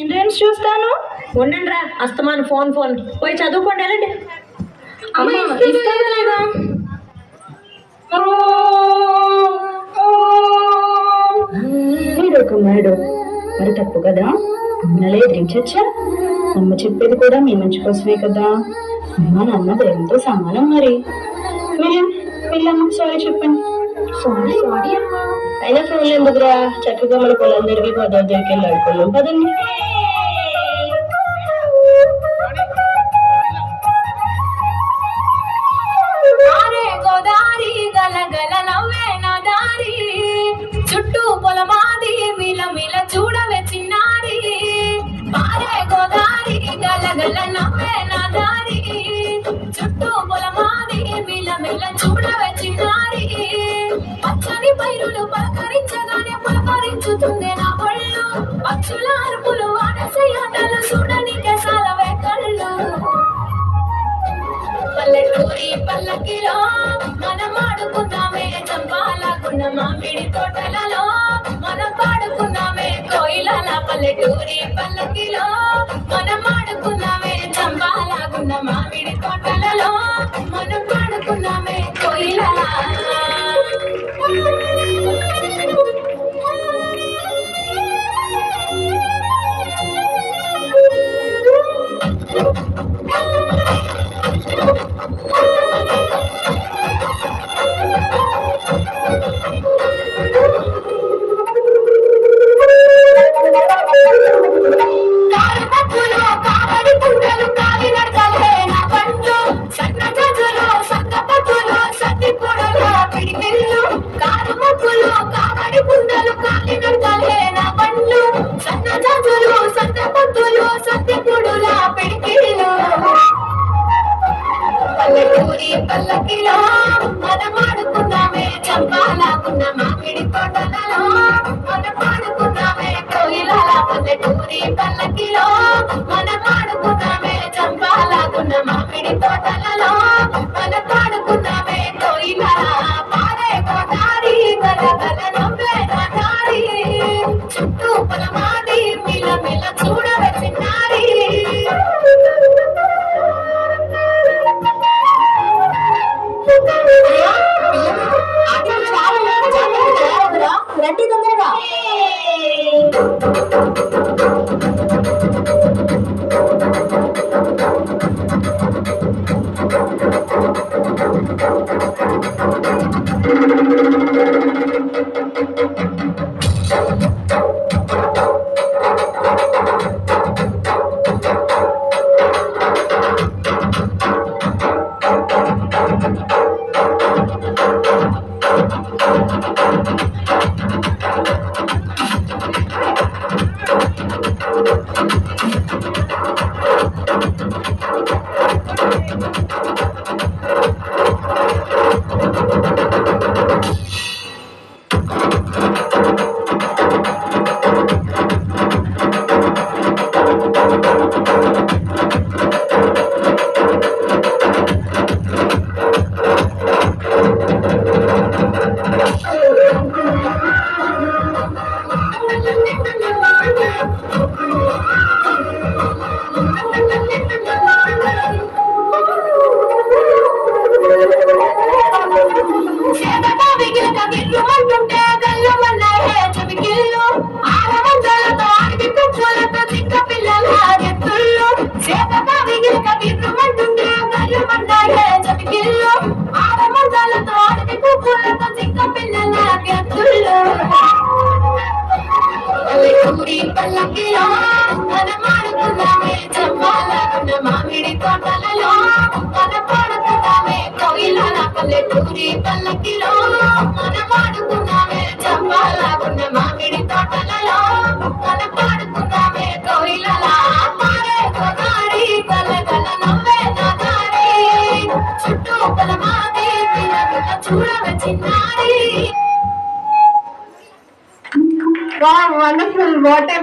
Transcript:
Children's చూస్తాను. ఉండండి రా, అస్తమాను ఫోన్ ఫోన్ పోయి చదువుకోండి వెళ్ళండి. కుమారుడు మరి తప్పు కదా, అమ్మలే ఎదిరించచ్చా? అమ్మ చెప్పేది కూడా మీ మంచి కోసమే కదా. అమ్మ నాన్న దేవునితో సమానం. మరి పిల్లమ్మ సారీ చెప్పండి. సారీ సారీ అమ్మా. అయినా ఫోన్లు ఎందుకురా, చక్కగా మన పొలం తిరిగి గోదావరి దగ్గరికి వెళ్ళి ఆడుకున్నాం పదండి. గోదావరి గల గల నవ్వే నా దారి, చుట్టూ పొలమాది మిల మిల చూడవే చిన్నారి. పారే గోదావరి గల గల నవ్వే నా దారి, చుట్టూ పొలమాది మిల మిల చూడవే చిన్నారి. పచ్చని పైరులు పలకరించగానే పలకరించుతుంది నా ఒళ్ళు, పక్షుల అరుపులు ఆడసయ్యాటలు చూడనికే సాలవే కళ్ళు. పల్లెటూరి పల్లకిలో మనం ఆడుకున్నామే చంపాలకున్న మామిడి తోటలలో, మనం పాడుకున్నామే కోయిలల. పల్లెటూరి పల్లకిలో మనం ఆడుకున్నామే చంపాలకున్న మామిడి తోటలలో, మనం పాడుకున్నామే కోయిలల. పల్లెటూరి పల్లకిలో మనం ఆడుకున్నామే చంపాలకున్న మామిడి తోటలలో, మనం పాడుకున్నామే కోయిలల. పల్లెటూరి పల్లకిలో మనం ఆడుకున్నామే చంపాలకున్న మామిడి తోటలలో, మనం పాడుకున్నామే కోయిలల. పారే గోదావరి గల గల నవ్వే నా దారి, చుట్టూ పొలమాది మిల మిల చూడవే చిన్నారి. రండి తొందరగా. పల్లకిలో మనం ఆడుకున్నామే చంపాలకున్న మామిడి తోటలలో, మనం పాడుకున్నామే కోయిలల. పల్లెటూరి పల్లకిలో మనం ఆడుకున్నామే చంపాలకున్న మామిడి తోటలలో, మనం పాడుకున్నామే కోయిలల. పారే గోదావరి గల గల నవ్వే నా దారి, చుట్టూ పొలమాది మిల మిల చూడవే చిన్నారి. Wow, wonderful. What a